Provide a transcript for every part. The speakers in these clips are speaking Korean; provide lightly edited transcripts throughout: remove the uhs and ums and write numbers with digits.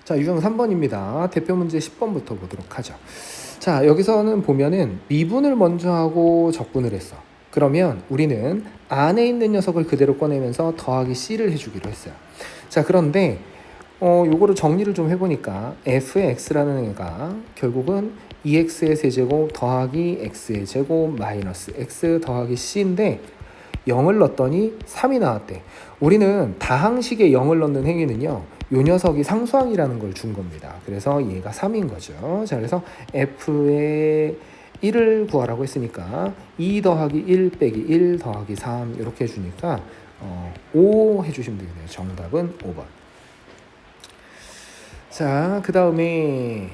자, 유형 3번입니다. 대표 문제 10번부터 보도록 하죠. 자, 여기서는 보면은 미분을 먼저 하고 적분을 했어. 그러면 우리는 안에 있는 녀석을 그대로 꺼내면서 더하기 C를 해주기로 했어요. 자, 그런데 요거를 정리를 좀 해보니까 f의 x라는 애가 결국은 2x의 세제곱 더하기 x의 제곱 마이너스 x 더하기 c인데 0을 넣었더니 3이 나왔대. 우리는 다항식에 0을 넣는 행위는요, 요 녀석이 상수항이라는 걸 준 겁니다. 그래서 얘가 3인 거죠. 자, 그래서 f의 1을 구하라고 했으니까 2 더하기 1 빼기 1 더하기 3 이렇게 해주니까 5 해주시면 되겠네요. 정답은 5번. 자, 그 다음에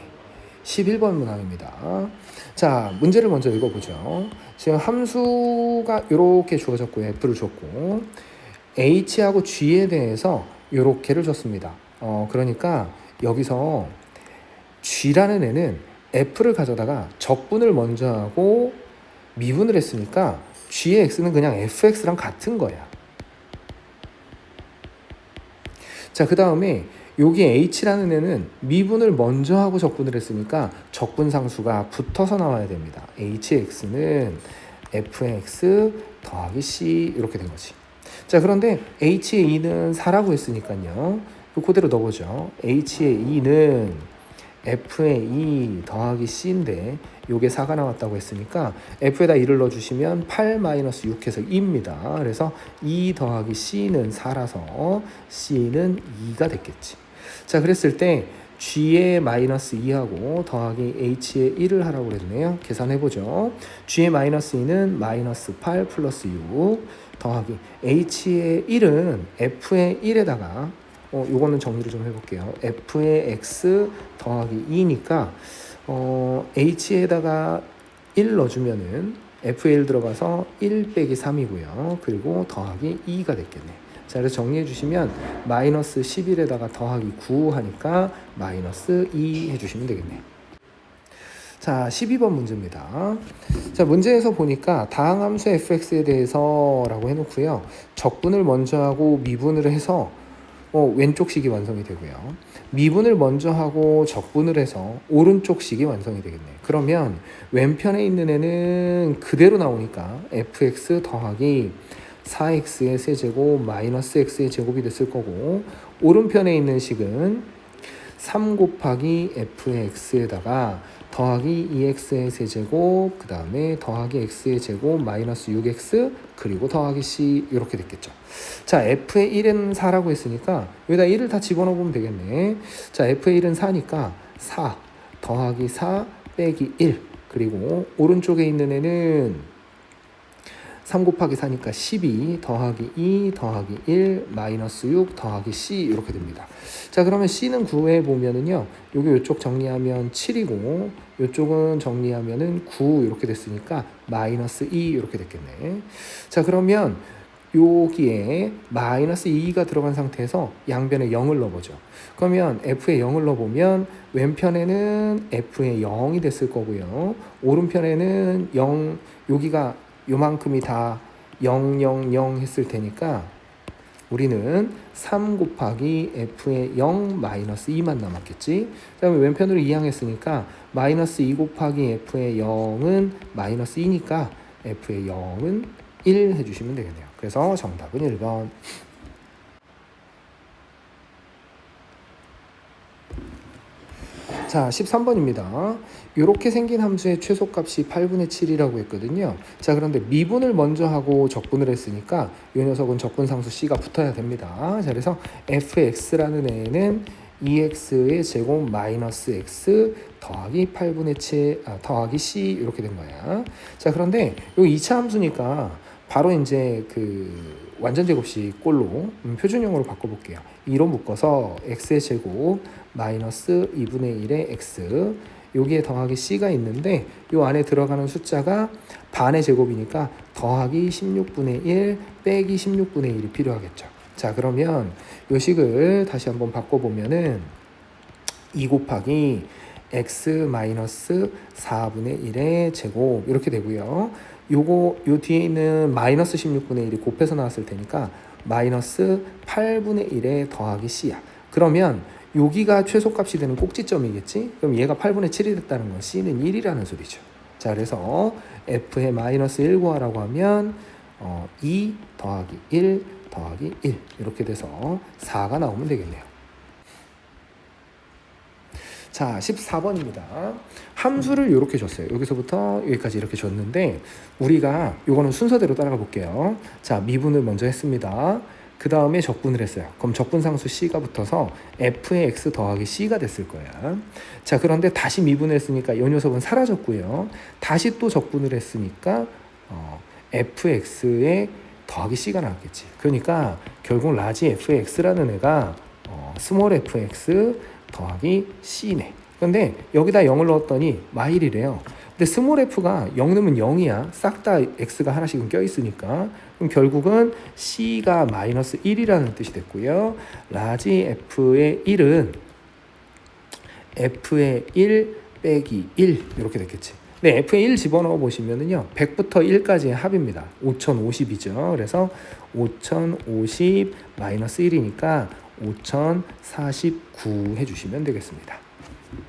11번 문항입니다. 자, 문제를 먼저 읽어보죠. 지금 함수가 이렇게 주어졌고 f를 줬고 h하고 g에 대해서 이렇게를 줬습니다. 그러니까 여기서 g라는 애는 f를 가져다가 적분을 먼저 하고 미분을 했으니까 g의 x는 그냥 fx랑 같은 거야. 자, 그 다음에 여기 h라는 애는 미분을 먼저 하고 적분을 했으니까 적분상수가 붙어서 나와야 됩니다. hx는 fx 더하기 c 이렇게 된 거지. 자, 그런데 h의 2는 4라고 했으니까요. 그대로 넣어보죠. h의 2는 f의 2 더하기 c인데 요게 4가 나왔다고 했으니까 f에다 2를 넣어주시면 8-6 해서 2입니다. 그래서 2 더하기 c는 4라서 c는 2가 됐겠지. 자, 그랬을 때 g의 마이너스 2하고 더하기 h의 1을 하라고 그랬네요. 계산해보죠. g의 마이너스 2는 마이너스 8 플러스 6 더하기 h의 1은 f의 1에다가 요거는 정리를 좀 해볼게요. f의 x 더하기 2니까 h에다가 1 넣어주면은 f의 1 들어가서 1 빼기 3이고요. 그리고 더하기 2가 됐겠네. 자, 그래서 정리해 주시면 마이너스 11에다가 더하기 9 하니까 마이너스 2 해주시면 되겠네. 자, 12번 문제입니다. 자, 문제에서 보니까 다항함수 fx에 대해서 라고 해놓고요. 적분을 먼저 하고 미분을 해서 왼쪽 식이 완성이 되고요. 미분을 먼저 하고 적분을 해서 오른쪽 식이 완성이 되겠네. 그러면 왼편에 있는 애는 그대로 나오니까 fx 더하기 4x의 세제곱 마이너스 x의 제곱이 됐을 거고, 오른편에 있는 식은 3 곱하기 f의 x에다가 더하기 2x의 세제곱 그 다음에 더하기 x의 제곱 마이너스 6x 그리고 더하기 c 이렇게 됐겠죠. 자, f의 1은 4라고 했으니까 여기다 1을 다 집어넣으면 되겠네. 자, f의 1은 4니까 4 더하기 4 빼기 1 그리고 오른쪽에 있는 애는 3 곱하기 4니까 12 더하기 2 더하기 1 마이너스 6 더하기 c 이렇게 됩니다. 자, 그러면 c는 구해보면은요, 요쪽 정리하면 7이고 요쪽은 정리하면은 9 이렇게 됐으니까 마이너스 2 이렇게 됐겠네. 자, 그러면 여기에 마이너스 2가 들어간 상태에서 양변에 0을 넣어보죠. 그러면 f에 0을 넣어보면 왼편에는 f에 0이 됐을 거고요. 오른편에는 0, 여기가 요만큼이 다 0, 0, 0 했을 테니까 우리는 3 곱하기 f의 0 마이너스 2만 남았겠지. 그 다음에 왼편으로 이항했으니까 마이너스 2 곱하기 f의 0은 마이너스 2니까 f의 0은 1 해주시면 되겠네요. 그래서 정답은 1번. 자, 13번입니다. 이렇게 생긴 함수의 최소값이 8분의 7이라고 했거든요. 자, 그런데 미분을 먼저 하고 적분을 했으니까 이 녀석은 적분상수 c가 붙어야 됩니다. 자, 그래서 fx라는 애는 2x의 제곱 마이너스 x 더하기 8분의 7 더하기 c 이렇게 된 거야. 자, 그런데 이 2차 함수니까 바로 이제 그 완전 제곱식 꼴로 표준형으로 바꿔볼게요. 2로 묶어서 x의 제곱 마이너스 2분의 1의 x 여기에 더하기 c가 있는데 요 안에 들어가는 숫자가 반의 제곱이니까 더하기 16분의 1 빼기 16분의 1이 필요하겠죠. 자, 그러면 요 식을 다시 한번 바꿔보면은 2 곱하기 x 마이너스 4분의 1의 제곱 이렇게 되고요. 요 뒤에 있는 마이너스 16분의 1이 곱해서 나왔을 테니까 마이너스 8분의 1의 더하기 c야. 그러면 여기가 최소값이 되는 꼭지점이겠지? 그럼 얘가 8분의 7이 됐다는 건 C는 1이라는 소리죠. 자, 그래서 F에 마이너스 1 구하라고 하면 2 더하기 1 더하기 1 이렇게 돼서 4가 나오면 되겠네요. 자, 14번입니다. 함수를 이렇게 줬어요. 여기서부터 여기까지 이렇게 줬는데 우리가 요거는 순서대로 따라가 볼게요. 자, 미분을 먼저 했습니다. 그 다음에 적분을 했어요. 그럼 적분상수 C가 붙어서 F의 X 더하기 C가 됐을 거야. 자, 그런데 다시 미분을 했으니까 이 녀석은 사라졌고요. 다시 또 적분을 했으니까 FX의 더하기 C가 나왔겠지. 그러니까 결국 라지 FX라는 애가 스몰 FX 더하기 C네. 근데 여기다 0을 넣었더니 마일이래요. 근데 스몰 f가 0 넣으면 0이야. 싹 다 x가 하나씩은 껴있으니까. 그럼 결국은 c가 마이너스 1이라는 뜻이 됐고요. 라지 f의 1은 f의 1 빼기 1 이렇게 됐겠지. 근데 f의 1 집어넣어 보시면은요. 100부터 1까지의 합입니다. 5050이죠. 그래서 5050 마이너스 1이니까 5049 해주시면 되겠습니다.